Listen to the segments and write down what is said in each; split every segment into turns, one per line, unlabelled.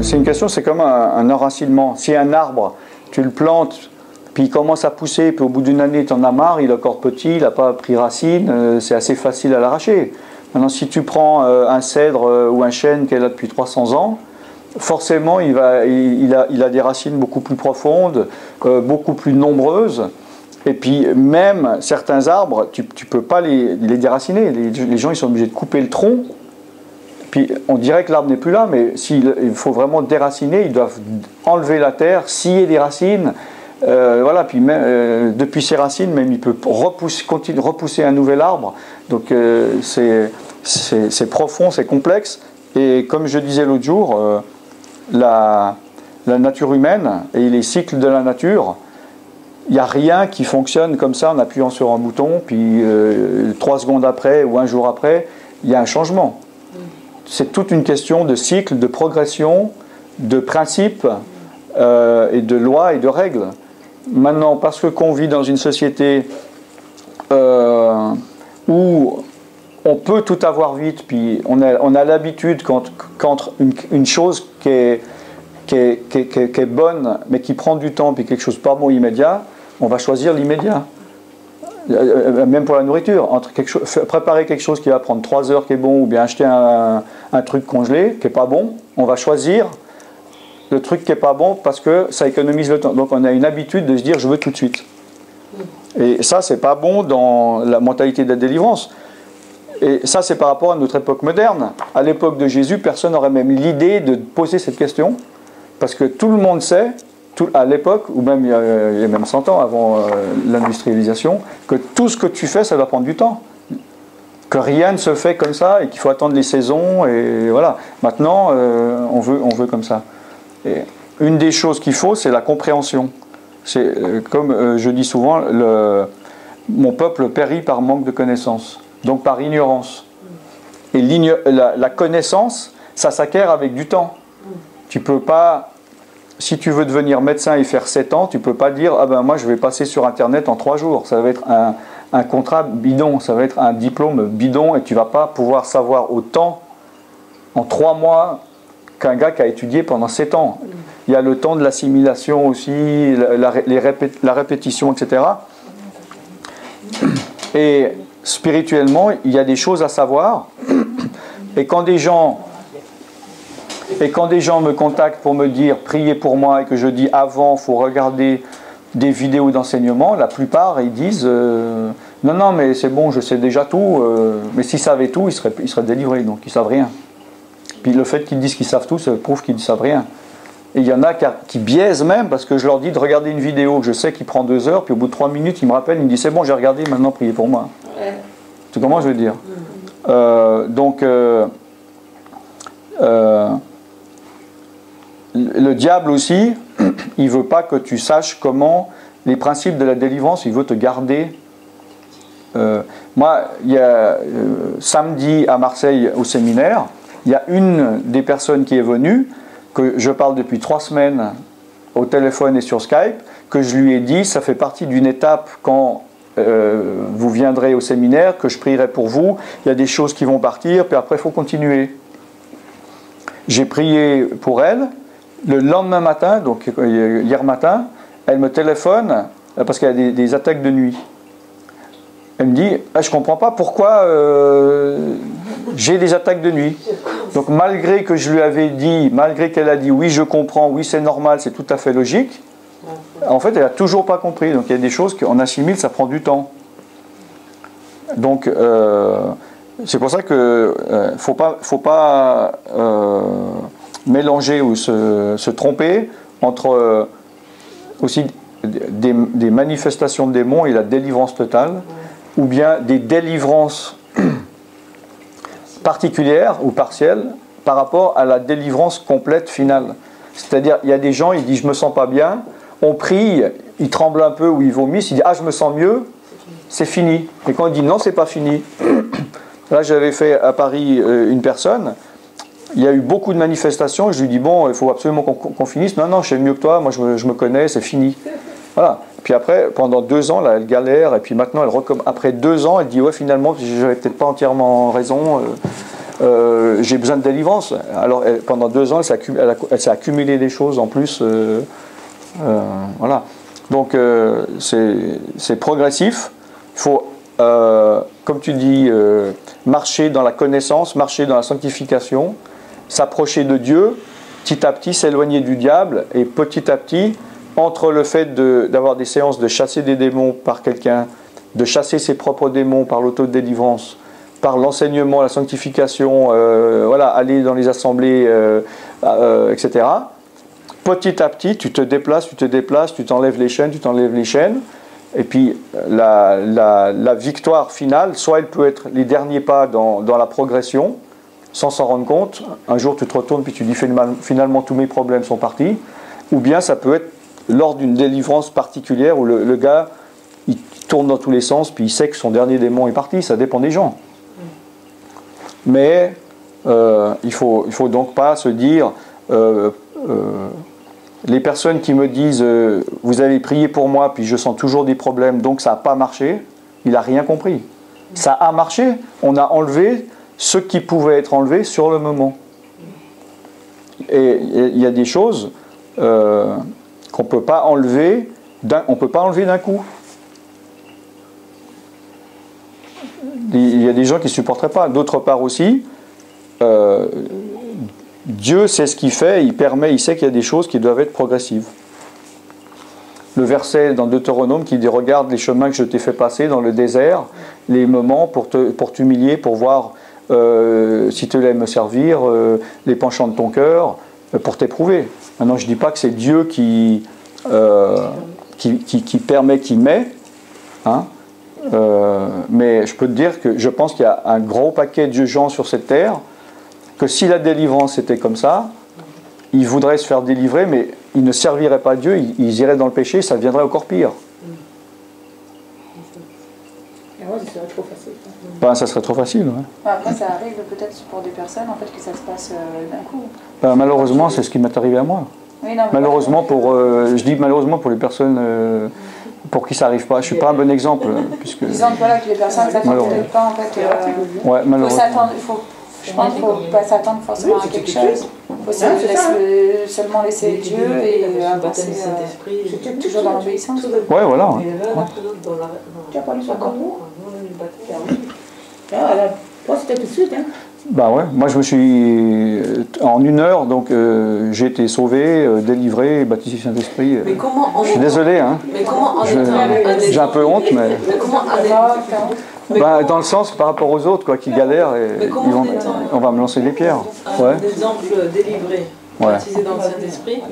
c'est une question, c'est comme un enracinement. Si un arbre, tu le plantes, puis il commence à pousser, puis au bout d'une année, tu en as marre, il est encore petit, il n'a pas pris racine, c'est assez facile à l'arracher. Maintenant, si tu prends un cèdre ou un chêne qui est là depuis 300 ans, forcément, il a des racines beaucoup plus profondes, beaucoup plus nombreuses. Et puis, même certains arbres, tu ne peux pas les déraciner. Les gens, ils sont obligés de couper le tronc. Puis, on dirait que l'arbre n'est plus là, mais il faut vraiment déraciner. Ils doivent enlever la terre, scier des racines. Voilà, puis même, depuis ses racines, même il peut repousser un nouvel arbre. Donc c'est profond, c'est complexe. Et comme je disais l'autre jour, la nature humaine et les cycles de la nature, il n'y a rien qui fonctionne comme ça en appuyant sur un bouton, puis 3 secondes après ou un jour après, il y a un changement. C'est toute une question de cycle, de progression, de principes et de lois et de règles. Maintenant, parce qu'on vit dans une société où on peut tout avoir vite, puis on a l'habitude qu'entre une chose qui est bonne, mais qui prend du temps, puis quelque chose pas bon immédiat, on va choisir l'immédiat. Même pour la nourriture, préparer quelque chose qui va prendre 3 heures qui est bon, ou bien acheter un truc congelé qui n'est pas bon, on va choisir le truc qui n'est pas bon parce que ça économise le temps. Donc on a une habitude de se dire je veux tout de suite. Et ça, c'est pas bon dans la mentalité de la délivrance. Et ça, c'est par rapport à notre époque moderne. À l'époque de Jésus, personne n'aurait même l'idée de poser cette question, parce que tout le monde sait, à l'époque, ou même il y a même 100 ans avant l'industrialisation, que tout ce que tu fais, ça va prendre du temps. Que rien ne se fait comme ça et qu'il faut attendre les saisons. Et voilà. Maintenant, on veut comme ça. Et une des choses qu'il faut, c'est la compréhension. C'est comme je dis souvent, mon peuple périt par manque de connaissances, donc par ignorance. Et la connaissance, ça s'acquiert avec du temps. Tu peux pas, si tu veux devenir médecin et faire 7 ans, tu peux pas dire ah ben moi je vais passer sur internet en 3 jours. Ça va être un contrat bidon, ça va être un diplôme bidon et tu vas pas pouvoir savoir autant en 3 mois qu'un gars qui a étudié pendant 7 ans. Il y a le temps de l'assimilation aussi, la répétition, etc. Et spirituellement, il y a des choses à savoir. Et quand des gens me contactent pour me dire « priez pour moi » et que je dis « avant, il faut regarder des vidéos d'enseignement », la plupart, ils disent « non, non, mais c'est bon, je sais déjà tout. Mais s'ils savaient tout, ils seraient délivrés, donc ils ne savent rien. » Puis le fait qu'ils disent qu'ils savent tout, ça prouve qu'ils ne savent rien. Et il y en a qui biaisent même, parce que je leur dis de regarder une vidéo que je sais qui prend 2 heures, puis au bout de 3 minutes, ils me rappellent, ils me disent c'est bon, j'ai regardé, maintenant priez pour moi. Ouais. Tu comprends ce que je veux dire? Le diable aussi, il ne veut pas que tu saches comment les principes de la délivrance, il veut te garder. Moi, il y a samedi à Marseille au séminaire, il y a une des personnes qui est venue, que je parle depuis 3 semaines au téléphone et sur Skype, que je lui ai dit, ça fait partie d'une étape quand vous viendrez au séminaire, que je prierai pour vous, il y a des choses qui vont partir, puis après il faut continuer. J'ai prié pour elle, le lendemain matin, donc hier matin, elle me téléphone, parce qu'elle a des attaques de nuit. Elle me dit, ah, je ne comprends pas pourquoi j'ai des attaques de nuit. Donc malgré que je lui avais dit, malgré qu'elle a dit oui je comprends, oui c'est normal, c'est tout à fait logique, en fait elle n'a toujours pas compris. Donc il y a des choses qu'on assimile, ça prend du temps. Donc c'est pour ça que faut pas mélanger ou se tromper entre aussi des manifestations de démons et la délivrance totale, ou bien des délivrances particulière ou partielle par rapport à la délivrance complète finale. C'est-à-dire, il y a des gens, ils disent je me sens pas bien, on prie, ils tremblent un peu ou ils vomissent, ils disent ah je me sens mieux, c'est fini. Et quand on dit non, c'est pas fini. Là, j'avais fait à Paris une personne, il y a eu beaucoup de manifestations, je lui dis bon, il faut absolument qu'on finisse. Non, non, je sais mieux que toi, moi je me connais, c'est fini. Voilà. Puis après, pendant 2 ans, là, elle galère, et puis maintenant, après 2 ans, elle dit ouais, finalement, j'avais peut-être pas entièrement raison. j'ai besoin de délivrance. Alors pendant 2 ans, elle s'est accumulé des choses en plus. Voilà. Donc c'est progressif. Il faut, comme tu dis, marcher dans la connaissance, marcher dans la sanctification, s'approcher de Dieu, petit à petit s'éloigner du diable, et petit à petit, entre le fait d'avoir des séances de chasser des démons par quelqu'un, de chasser ses propres démons par l'autodélivrance, par l'enseignement, la sanctification, voilà, aller dans les assemblées, etc. Petit à petit, tu te déplaces, tu t'enlèves les chaînes, et puis la victoire finale, soit elle peut être les derniers pas dans la progression, sans s'en rendre compte. Un jour, tu te retournes, puis tu dis finalement tous mes problèmes sont partis, ou bien ça peut être lors d'une délivrance particulière où le gars, il tourne dans tous les sens, puis il sait que son dernier démon est parti. Ça dépend des gens. Mais il faut donc pas se dire... les personnes qui me disent vous avez prié pour moi, puis je sens toujours des problèmes, donc ça n'a pas marché, il n'a rien compris. Ça a marché, on a enlevé ce qui pouvait être enlevé sur le moment. Et il y a des choses qu'on ne peut pas enlever d'un coup. Il y a des gens qui ne supporteraient pas. D'autre part aussi, Dieu sait ce qu'il fait, il sait qu'il y a des choses qui doivent être progressives. Le verset dans Deutéronome qui dit « Regarde les chemins que je t'ai fait passer dans le désert, les moments pour t'humilier, pour voir si tu allais me servir, les penchants de ton cœur, pour t'éprouver. » Maintenant, je ne dis pas que c'est Dieu qui permet, qui met, hein, mais je peux te dire que je pense qu'il y a un gros paquet de gens sur cette terre que si la délivrance était comme ça, ils voudraient se faire délivrer, mais ils ne serviraient pas Dieu, ils iraient dans le péché, ça deviendrait encore pire.
Ça serait trop facile.
Ben, ça serait trop facile. Ouais.
Après, ça arrive peut-être pour des personnes en fait, que ça se passe d'un coup.
Ben, malheureusement, c'est ce qui m'est arrivé à moi.
Oui, non,
malheureusement, je dis malheureusement pour les personnes pour qui ça n'arrive pas. Je ne suis pas un bon exemple. Puisque,
disons que, voilà, que les personnes ne s'attendent pas, en fait.
Ouais, malheureusement.
Je pense qu'il ne faut pas s'attendre forcément à quelque chose. Il faut seulement laisser Dieu et avancer toujours dans l'obéissance.
Ouais, voilà. Ouais.
Tu n'as pas lu ça comme moi? Toi, c'était tout de suite, hein?
Bah ouais, moi je me suis en 1 heure, donc j'ai été sauvé, délivré, baptisé Saint-Esprit.
Mais comment
je suis désolé, hein.
Mais comment
j'ai un peu honte, mais
comment
bah, dans le sens par rapport aux autres quoi, qui galèrent et on va me lancer des pierres.
Un exemple délivré, baptisé dans le Saint-Esprit,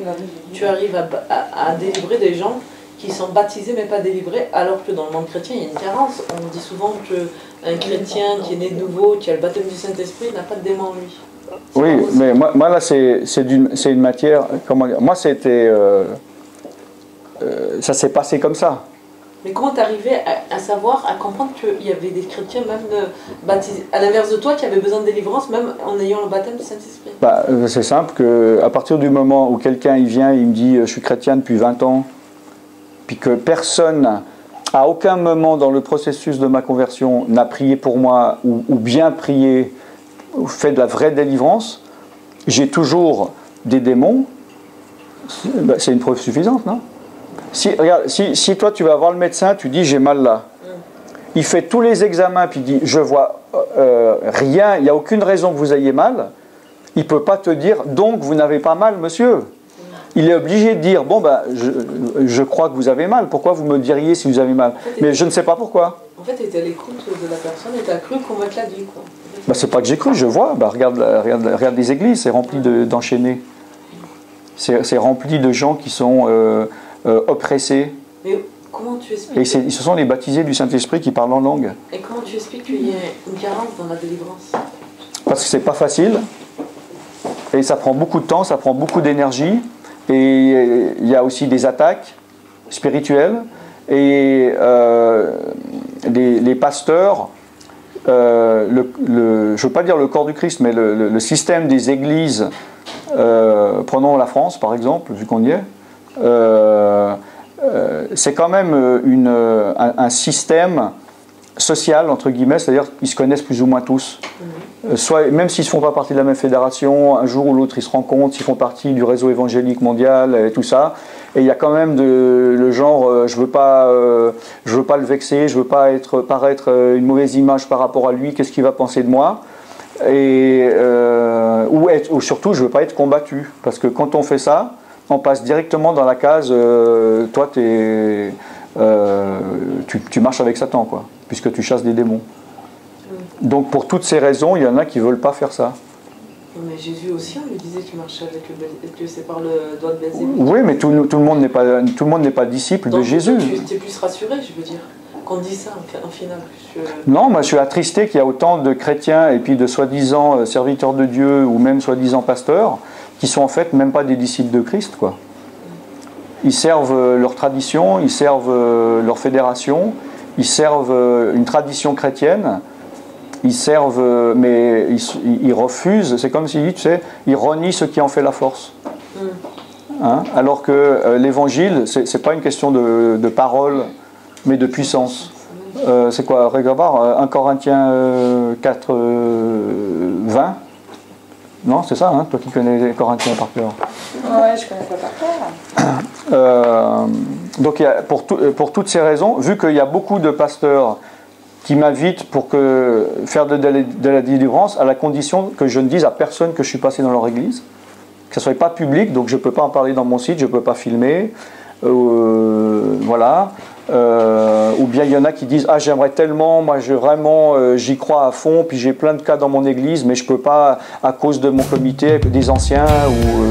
tu arrives à délivrer des gens qui sont baptisés mais pas délivrés, alors que dans le monde chrétien il y a une carence. On dit souvent qu'un chrétien qui est né de nouveau, qui a le baptême du Saint-Esprit, n'a pas de démon en lui.
Oui, mais moi là c'est une matière, comment dire, moi c'était ça s'est passé comme ça.
Mais comment t'arrivais à savoir, à comprendre qu'il y avait des chrétiens même baptisés, à l'inverse de toi, qui avaient besoin de délivrance même en ayant le baptême du Saint-Esprit? Bah,
c'est simple, qu'à partir du moment où quelqu'un il vient, il me dit je suis chrétien depuis 20 ans, puis que personne, à aucun moment dans le processus de ma conversion, n'a prié pour moi, ou bien prié, ou fait de la vraie délivrance, j'ai toujours des démons, c'est une preuve suffisante, non? Regarde, si toi tu vas voir le médecin, tu dis j'ai mal là, il fait tous les examens, puis il dit je vois rien, il n'y a aucune raison que vous ayez mal, il ne peut pas te dire donc vous n'avez pas mal monsieur. Il est obligé de dire, bon ben, je crois que vous avez mal, pourquoi vous me diriez si vous avez mal? Mais je ne sais pas pourquoi.
En fait, tu étais à l'écoute de la personne et tu as cru qu'on va te l'a dit, quoi.
Ben, c'est pas que j'ai cru, je vois. Ben, regarde les églises, c'est rempli d'enchaînés. C'est rempli de gens qui sont oppressés.
Mais comment tu expliques?
Et ce sont les baptisés du Saint-Esprit qui parlent en langue.
Et comment tu expliques qu'il y a une carence dans la délivrance?
Parce que c'est pas facile, et ça prend beaucoup de temps, ça prend beaucoup d'énergie. Et il y a aussi des attaques spirituelles et les pasteurs, je ne veux pas dire le corps du Christ, mais le système des églises, prenons la France par exemple, vu qu'on y est, c'est quand même un système sociale, entre guillemets, c'est-à-dire qu'ils se connaissent plus ou moins tous. Soit, même s'ils ne font pas partie de la même fédération, un jour ou l'autre ils se rencontrent, ils font partie du réseau évangélique mondial et tout ça. Et il y a quand même le genre, je veux pas le vexer, je veux pas paraître une mauvaise image par rapport à lui, qu'est-ce qu'il va penser de moi. Et, ou surtout, je veux pas être combattu. Parce que quand on fait ça, on passe directement dans la case, toi tu marches avec Satan, quoi, puisque tu chasses des démons. Donc pour toutes ces raisons, il y en a qui ne veulent pas faire ça.
Mais Jésus aussi, on lui disait qu'il marchait avec que c'est par le doigt de Belzébuth.
Oui, mais tout le monde n'est pas disciple de Jésus.
Tu es plus rassuré, je veux dire, qu'on dit ça en final.
Non, moi je suis attristé qu'il y a autant de chrétiens et puis de soi-disant serviteurs de Dieu ou même soi-disant pasteurs qui sont en fait même pas des disciples de Christ, quoi. Ils servent leur tradition, ils servent leur fédération, ils servent une tradition chrétienne. Ils servent, mais ils refusent. C'est comme s'ils disent, tu sais, ils renient ce qui en fait la force. Hein? Alors que l'évangile, c'est pas une question de parole, mais de puissance. C'est quoi? Regarde, 1 Corinthiens 4, 20. Non, c'est ça, hein, toi qui connais les Corinthiens par cœur.
Ouais, je connais pas par cœur.
Donc, pour toutes ces raisons, vu qu'il y a beaucoup de pasteurs qui m'invitent pour faire de la délivrance à la condition que je ne dise à personne que je suis passé dans leur église, que ce ne soit pas public, donc je ne peux pas en parler dans mon site, je ne peux pas filmer, voilà. Ou bien il y en a qui disent « Ah, j'aimerais tellement, moi j'y crois à fond, puis j'ai plein de cas dans mon église, mais je ne peux pas à cause de mon comité, des anciens, ou